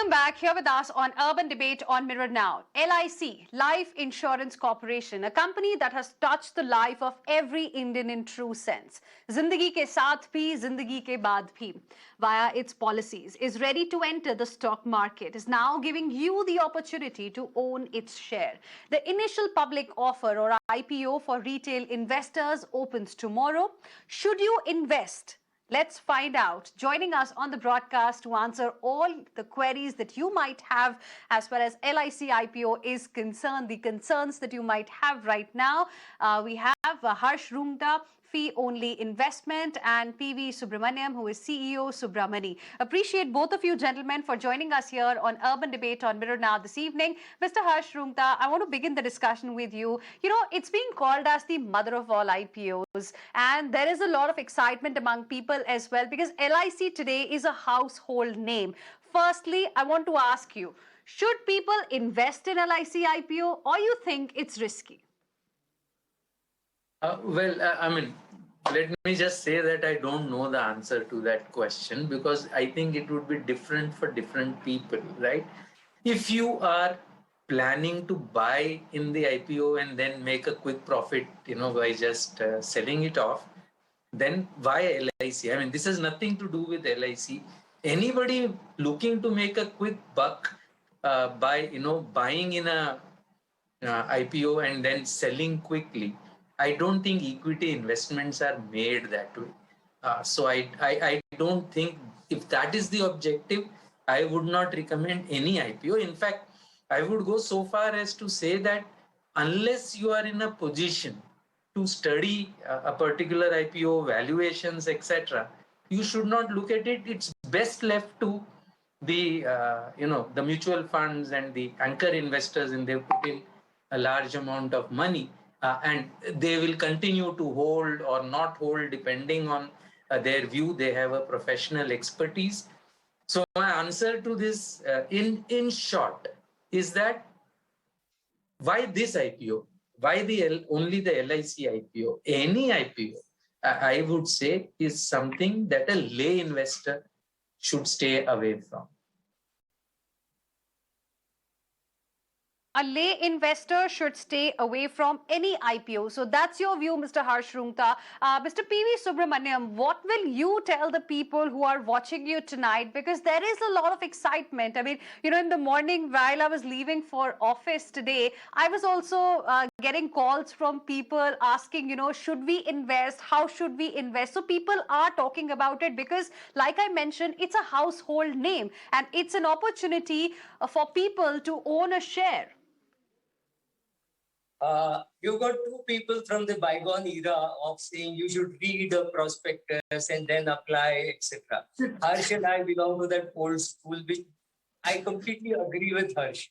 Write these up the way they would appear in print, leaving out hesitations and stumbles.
Welcome back. Here with us on Urban Debate on Mirror Now. LIC, Life Insurance Corporation, a company that has touched the life of every Indian in true sense. Zindagi ke saath bhi, zindagi ke baad bhi, via its policies, is ready to enter the stock market, is now giving you the opportunity to own its share. The initial public offer or IPO for retail investors opens tomorrow. Should you invest? Let's find out. Joining us on the broadcast to answer all the queries that you might have as far as LIC IPO is concerned, the concerns that you might have right now, we have Harsh Rungta, Fee-Only Investment, and PV Subramaniam, who is CEO Subramani. Appreciate both of you gentlemen for joining us here on Urban Debate on Mirror Now this evening. Mr. Harsh Rungta, I want to begin the discussion with you. You know, it's being called as the mother of all IPOs, and there is a lot of excitement among people as well because LIC today is a household name. Firstly, I want to ask you, should people invest in LIC IPO or you think it's risky? Let me just say that I don't know the answer to that question because I think it would be different for different people, right? If you are planning to buy in the IPO and then make a quick profit, by just selling it off, then why LIC? I mean, this has nothing to do with LIC. Anybody looking to make a quick buck by, buying in a IPO and then selling quickly, I don't think equity investments are made that way. So I don't think if that is the objective, I would not recommend any IPO. In fact, I would go so far as to say that unless you are in a position to study a particular IPO, valuations, etc., you should not look at it. It's best left to the the mutual funds and the anchor investors, and they put in a large amount of money. And they will continue to hold or not hold depending on their view. They have a professional expertise. So my answer to this, in short, is that why this IPO? Why only the LIC IPO? Any IPO, I would say, is something that a lay investor should stay away from. A lay investor should stay away from any IPO. So that's your view, Mr. Harsh Rungta. Mr. PV Subramaniam, what will you tell the people who are watching you tonight? Because there is a lot of excitement. I mean, in the morning while I was leaving for office today, I was also getting calls from people asking, should we invest? How should we invest? So people are talking about it because, like I mentioned, it's a household name and it's an opportunity for people to own a share. You got two people from the bygone era of saying you should read a prospectus and then apply, etc. Harsh and I belong to that old school, which I completely agree with Harsh.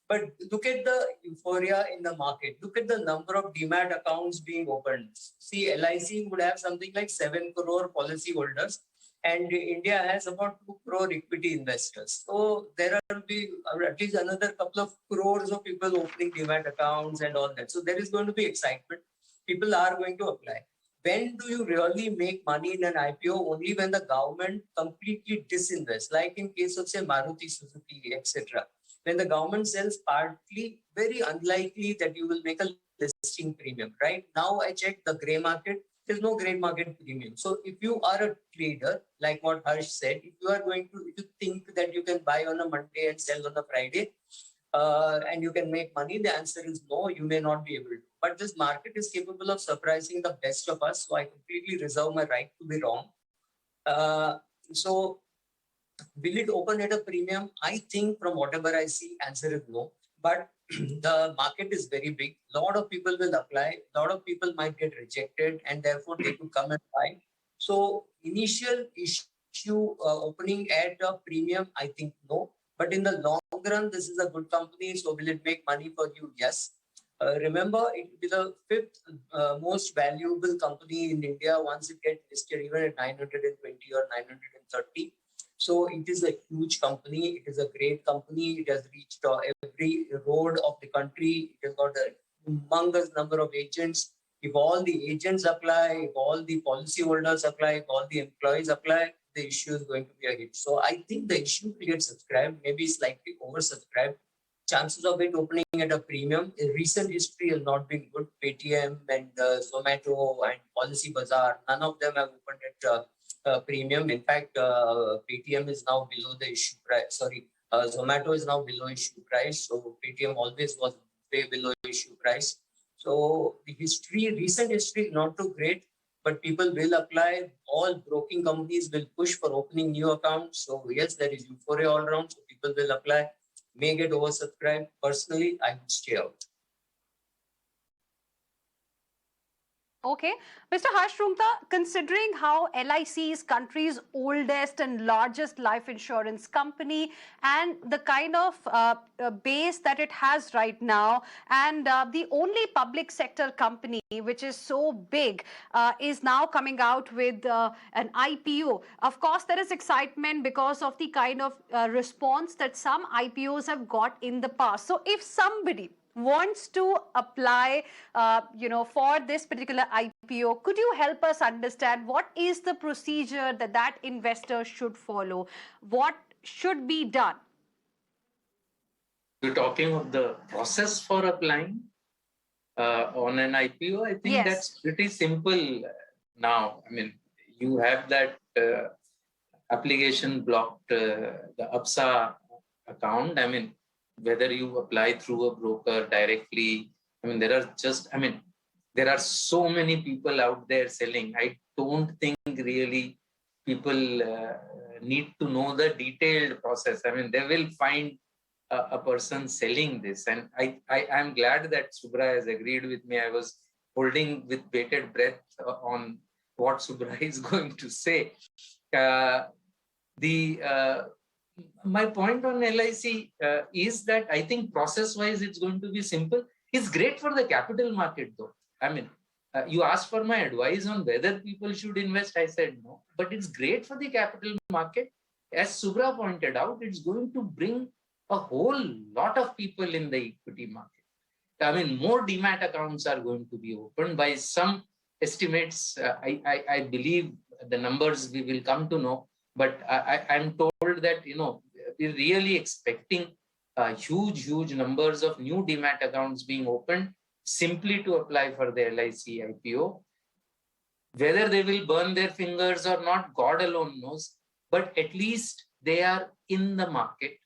But look at the euphoria in the market. Look at the number of demat accounts being opened. See, LIC would have something like 7 crore policy holders, and India has about 2 crore equity investors. So there will be at least another couple of crores of people opening demat accounts and all that. So there is going to be excitement. People are going to apply. When do you really make money in an IPO? Only when the government completely disinvests, like in case of, say, Maruti Suzuki, etc. When the government sells partly, very unlikely that you will make a listing premium. Right now, I checked the grey market. There's no grey market premium. So if you are a trader, like what Harsh said, if you think that you can buy on a Monday and sell on a Friday, and you can make money, the answer is no, you may not be able to. But this market is capable of surprising the best of us. So I completely reserve my right to be wrong. So will it open at a premium? I think from whatever I see, answer is no. But the market is very big. A lot of people will apply. A lot of people might get rejected and therefore they could come and buy. So initial issue opening at a premium, I think no. But in the long run, this is a good company. So will it make money for you? Yes. Remember, it will be the 5th most valuable company in India once it gets listed, even at 920 or 930. So it is a huge company. It is a great company. It has reached every road of the country. It has got a humongous number of agents. If all the agents apply, if all the policyholders apply, if all the employees apply, the issue is going to be a hit. So I think the issue will get subscribed, maybe slightly oversubscribed. Chances of it opening at a premium in recent history has not been good. Paytm and Zomato and Policy Bazaar, none of them have opened at premium. In fact, Paytm is now below the issue price. Sorry, Zomato is now below issue price. So Paytm always was way below issue price. So the history, recent history is not too great, but people will apply. All broking companies will push for opening new accounts. So yes, there is euphoria all around. So people will apply. May get oversubscribed. Personally, I would stay out. Okay. Mr. Harsh Rungta, considering how LIC is country's oldest and largest life insurance company and the kind of base that it has right now, and the only public sector company which is so big is now coming out with an IPO. Of course, there is excitement because of the kind of response that some IPOs have got in the past. So if somebody wants to apply, for this particular IPO, could you help us understand what is the procedure that investor should follow? What should be done? You're talking of the process for applying on an IPO. I think Yes. That's pretty simple now. I mean, you have that application blocked, the APSA account. I mean, whether you apply through a broker directly, I mean, there are so many people out there selling. I don't think really people need to know the detailed process. I mean, they will find a person selling this. And I am glad that Subra has agreed with me. I was holding with bated breath on what Subra is going to say. My point on LIC is that I think process-wise it's going to be simple. It's great for the capital market though. I mean, you asked for my advice on whether people should invest. I said no, but it's great for the capital market. As Subra pointed out, it's going to bring a whole lot of people in the equity market. I mean, more demat accounts are going to be opened by some estimates. I believe the numbers we will come to know. But I'm told that, we're really expecting huge numbers of new demat accounts being opened simply to apply for the LIC IPO. Whether they will burn their fingers or not, God alone knows. But at least they are in the market.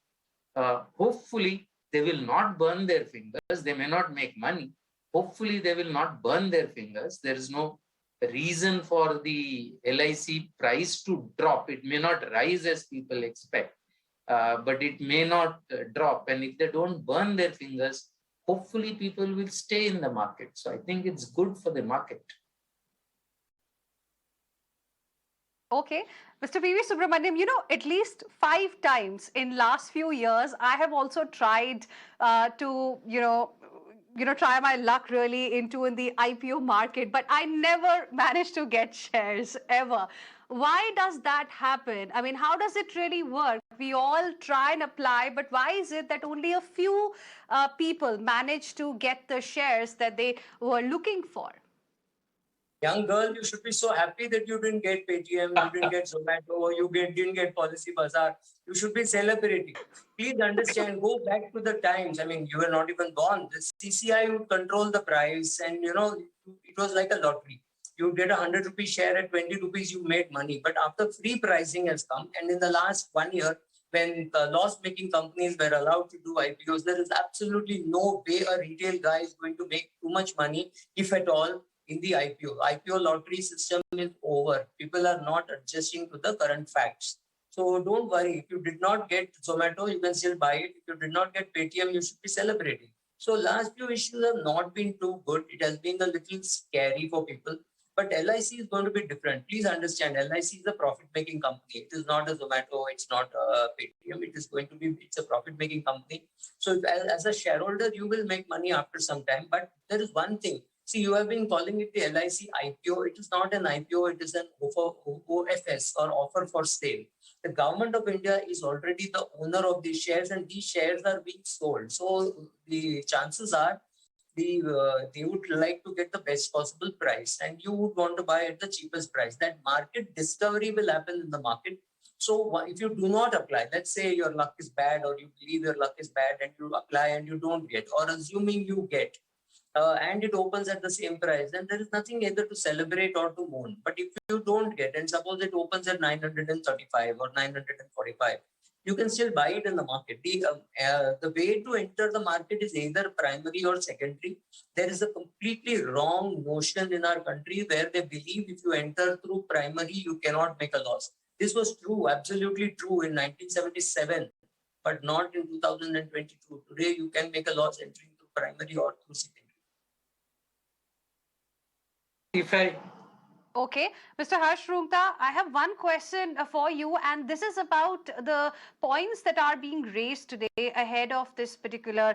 Hopefully, they will not burn their fingers. They may not make money. Hopefully, they will not burn their fingers. There is no reason for the LIC price to drop. It may not rise as people expect, but it may not drop. And if they don't burn their fingers, hopefully people will stay in the market. So I think it's good for the market. Okay. Mr. P.V. Subramaniam, at least 5 times in last few years, I have also tried to, try my luck really in the IPO market, but I never managed to get shares ever. Why does that happen? I mean, how does it really work? We all try and apply, but why is it that only a few people manage to get the shares that they were looking for? Young girl, you should be so happy that you didn't get Paytm, you didn't get Zomato, you didn't get Policy Bazaar. You should be celebrating. Please understand, go back to the times. I mean, you were not even born. The CCI would control the price and, it was like a lottery. You get 100 rupees share at 20 rupees, you made money. But after free pricing has come, and in the last 1 year, when loss-making companies were allowed to do IPOs, there is absolutely no way a retail guy is going to make too much money, if at all, in the IPO. IPO lottery system is over. People are not adjusting to the current facts. So don't worry. If you did not get Zomato, you can still buy it. If you did not get Paytm, you should be celebrating. So last few issues have not been too good. It has been a little scary for people. But LIC is going to be different. Please understand, LIC is a profit-making company. It is not a Zomato. It's not a Paytm. It's a profit-making company. So as a shareholder, you will make money after some time. But there is one thing. See, you have been calling it the LIC IPO. It is not an IPO. It is an OFS or offer for sale. The government of India is already the owner of these shares and these shares are being sold. So the chances are they would like to get the best possible price, and you would want to buy at the cheapest price. That market discovery will happen in the market. So if you do not apply, let's say your luck is bad, or you believe your luck is bad and you apply and you don't get, or assuming you get, and it opens at the same price, then there is nothing either to celebrate or to mourn. But if you don't get, and suppose it opens at 935 or 945, you can still buy it in the market. The way to enter the market is either primary or secondary. There is a completely wrong notion in our country where they believe if you enter through primary, you cannot make a loss. This was true, absolutely true in 1977, but not in 2022. Today, you can make a loss entering through primary or through secondary. If I Okay, Mr. Harsh Rungta, I have one question for you, and this is about the points that are being raised today ahead of this particular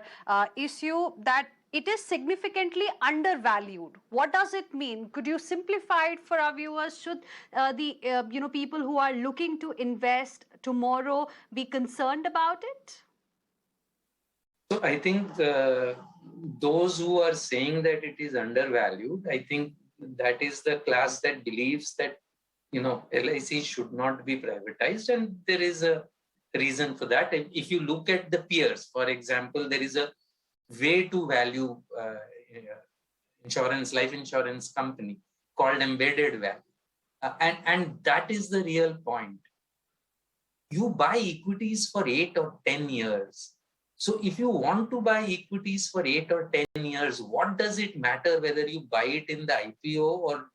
issue, that it is significantly undervalued. What does it mean? Could you simplify it for our viewers? Should the people who are looking to invest tomorrow be concerned about it? So I think those who are saying that it is undervalued, I think that is the class that believes that LIC should not be privatized, and there is a reason for that. If you look at the peers, for example, there is a way to value life insurance company called embedded value, and that is the real point. You buy equities for 8 or 10 years. So if you want to buy equities for 8 or 10 years, what does it matter whether you buy it in the IPO or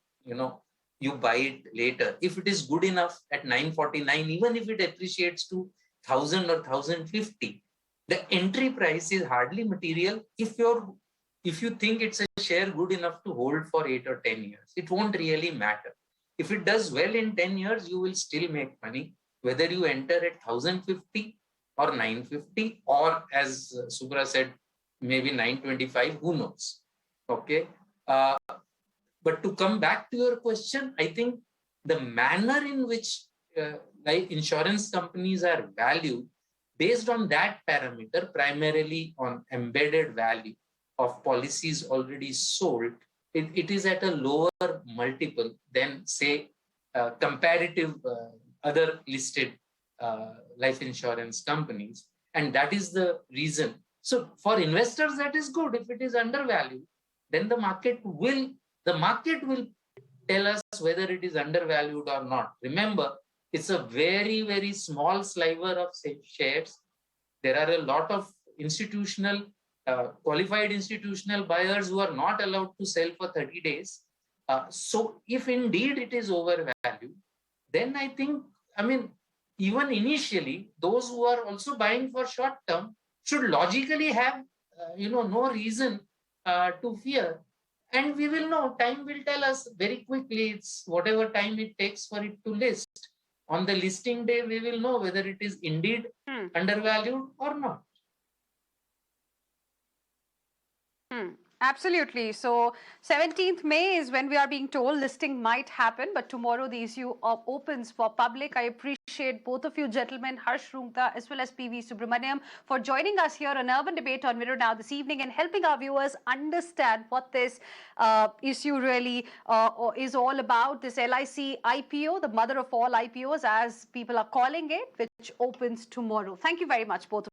you buy it later? If it is good enough at 949, even if it appreciates to 1,000 or 1,050, the entry price is hardly material. If you think it's a share good enough to hold for 8 or 10 years, it won't really matter. If it does well in 10 years, you will still make money, whether you enter at 1,050 or 950, or as Subra said, maybe 925, who knows? Okay. But to come back to your question, I think the manner in which life insurance companies are valued based on that parameter, primarily on embedded value of policies already sold, it is at a lower multiple than, say, comparative other listed life insurance companies. And that is the reason. So for investors, that is good. If it is undervalued, then the market will tell us whether it is undervalued or not. Remember, it's a very, very small sliver of shares. There are a lot of qualified institutional buyers who are not allowed to sell for 30 days. So if indeed it is overvalued, then I think, even initially, those who are also buying for short term should logically have, no reason to fear. And we will know, time will tell us very quickly. It's whatever time it takes for it to list. On the listing day, we will know whether it is indeed undervalued or not. Absolutely. So 17th May is when we are being told listing might happen, but tomorrow the issue opens for public. I appreciate both of you gentlemen, Harsh Rungta as well as PV Subramaniam, for joining us here on Urban Debate on Mirror Now this evening and helping our viewers understand what this issue really is all about. This LIC IPO, the mother of all IPOs, as people are calling it, which opens tomorrow. Thank you very much, both of you.